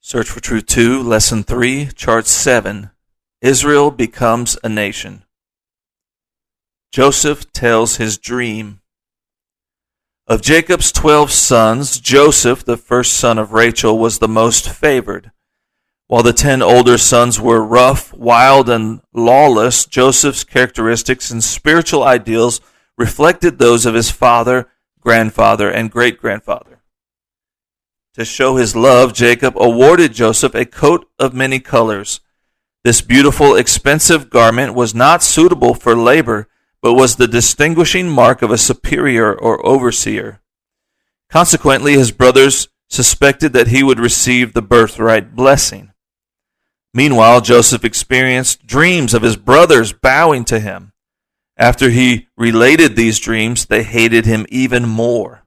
Search for Truth 2, Lesson 3, Chart 7. Israel becomes a nation. Joseph tells his dream. Of Jacob's 12 sons, Joseph, the first son of Rachel, was the most favored. While the 10 older sons were rough, wild, and lawless, Joseph's characteristics and spiritual ideals reflected those of his father, grandfather, and great-grandfather. To show his love, Jacob awarded Joseph a coat of many colors. This beautiful, expensive garment was not suitable for labor, but was the distinguishing mark of a superior or overseer. Consequently, his brothers suspected that he would receive the birthright blessing. Meanwhile, Joseph experienced dreams of his brothers bowing to him. After he related these dreams, they hated him even more.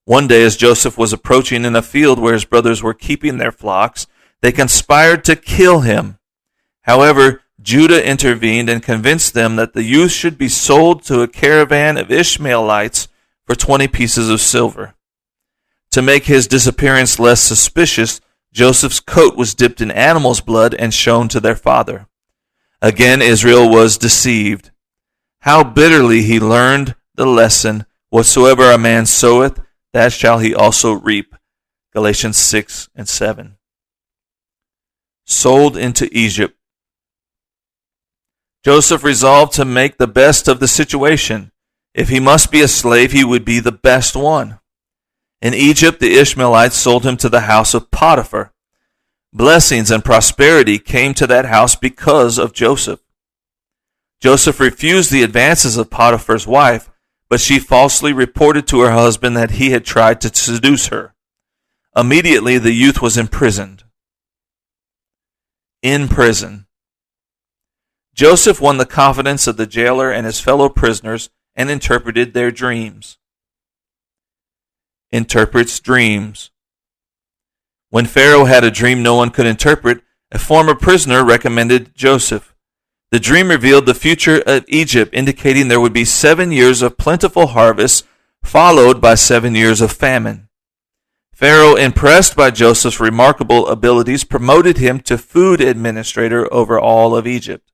One day, as Joseph was approaching in a field where his brothers were keeping their flocks, they conspired to kill him. However, Judah intervened and convinced them that the youth should be sold to a caravan of Ishmaelites for 20 pieces of silver. To make his disappearance less suspicious, Joseph's coat was dipped in animal's blood and shown to their father. Again, Israel was deceived. How bitterly he learned the lesson, whatsoever a man soweth, that shall he also reap. Galatians 6 and 7. Sold into Egypt. Joseph resolved to make the best of the situation. If he must be a slave, he would be the best one. In Egypt, the Ishmaelites sold him to the house of Potiphar. Blessings and prosperity came to that house because of Joseph. Joseph refused the advances of Potiphar's wife, but she falsely reported to her husband that he had tried to seduce her. Immediately, the youth was imprisoned. In prison. Joseph won the confidence of the jailer and his fellow prisoners and interpreted their dreams. Interprets dreams. When Pharaoh had a dream no one could interpret, a former prisoner recommended Joseph. The dream revealed the future of Egypt, indicating there would be 7 years of plentiful harvest, followed by 7 years of famine. Pharaoh, impressed by Joseph's remarkable abilities, promoted him to food administrator over all of Egypt.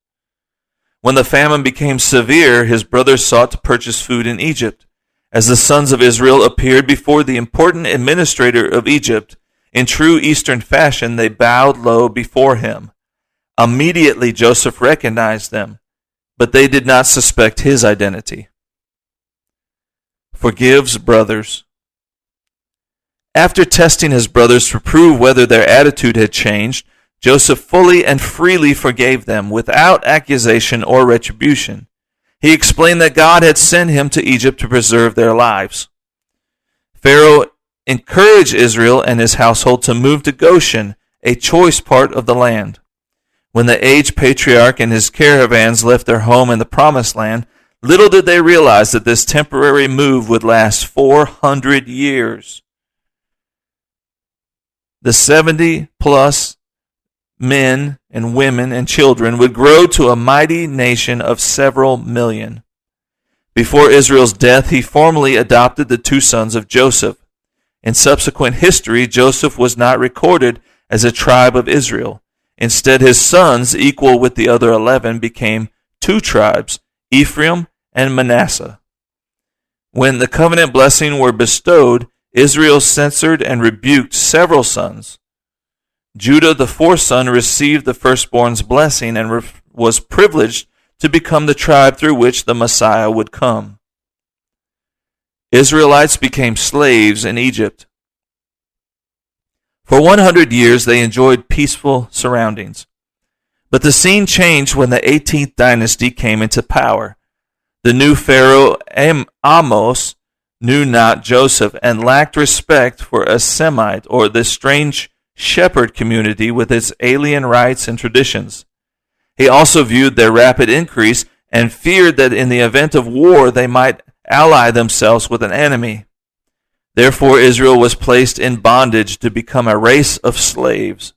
When the famine became severe, his brothers sought to purchase food in Egypt. As the sons of Israel appeared before the important administrator of Egypt, in true Eastern fashion, they bowed low before him. Immediately Joseph recognized them, but they did not suspect his identity. Forgives brothers. After testing his brothers to prove whether their attitude had changed, Joseph fully and freely forgave them without accusation or retribution. He explained that God had sent him to Egypt to preserve their lives. Pharaoh encouraged Israel and his household to move to Goshen, a choice part of the land. When the aged patriarch and his caravans left their home in the Promised Land, little did they realize that this temporary move would last 400 years. The 70-plus men and women and children would grow to a mighty nation of several million. Before Israel's death, he formally adopted the 2 sons of Joseph. In subsequent history, Joseph was not recorded as a tribe of Israel. Instead, his sons, equal with the other 11, became 2 tribes, Ephraim and Manasseh. When the covenant blessing were bestowed, Israel censored and rebuked several sons. Judah, the 4th son, received the firstborn's blessing and was privileged to become the tribe through which the Messiah would come. Israelites became slaves in Egypt. For 100 years, they enjoyed peaceful surroundings. But the scene changed when the 18th dynasty came into power. The new Pharaoh Amos knew not Joseph and lacked respect for a Semite, or the strange shepherd community with its alien rites and traditions. He also viewed their rapid increase and feared that in the event of war they might ally themselves with an enemy. Therefore, Israel was placed in bondage to become a race of slaves.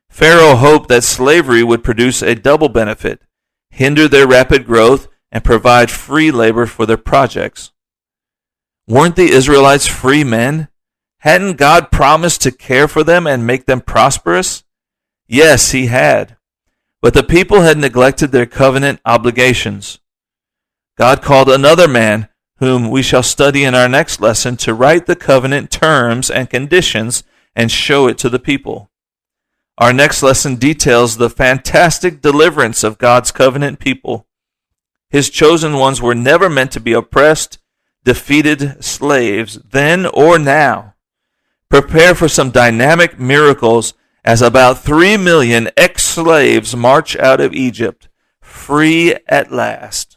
Pharaoh hoped that slavery would produce a double benefit, hinder their rapid growth, and provide free labor for their projects. Weren't the Israelites free men? Hadn't God promised to care for them and make them prosperous? Yes, he had. But the people had neglected their covenant obligations. God called another man, whom we shall study in our next lesson, to write the covenant terms and conditions and show it to the people. Our next lesson details the fantastic deliverance of God's covenant people. His chosen ones were never meant to be oppressed, defeated slaves, then or now. Prepare for some dynamic miracles as about 3 million ex-slaves march out of Egypt, free at last.